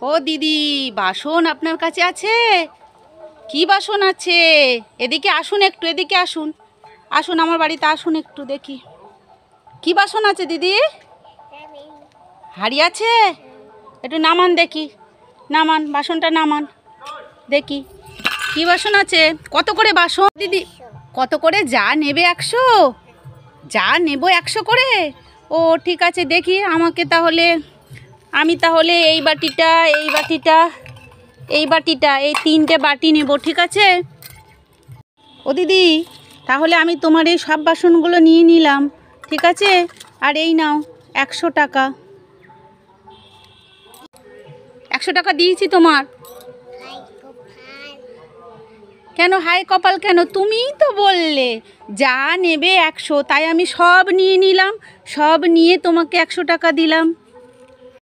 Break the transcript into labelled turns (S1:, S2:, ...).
S1: ও দিদি, বাসন আপনার কাছে আছে? কি বাসন আছে? এদিকে আসুন, একটু এদিকে আসুন। আসুন আমার বাড়িতে আসুন, একটু দেখি কি বাসন আছে দিদি। হাঁড়ি আছে? একটু নামান দেখি, নামান বাসনটা, নামান দেখি কি বাসন আছে। কত করে বাসন দিদি? কত করে? যা নেবে 100? যা নেব 100 করে? ও ঠিক আছে, দেখি আমাকে তাহলে, আমি তাহলে এই বাটিটা, এই বাটিটা, এই বাটিটা, এই 3টে বাটি নেব, ঠিক আছে? ও দিদি, তাহলে আমি তোমার এই সব বাসনগুলো নিয়ে নিলাম, ঠিক আছে? আর এই নাও 100 টাকা। 100 টাকা দিয়েছি তোমার। কেন হাই কপাল কেন? তুমিই তো বললে যা নেবে 100, তাই আমি সব নিয়ে নিলাম, সব নিয়ে তোমাকে 100 টাকা দিলাম।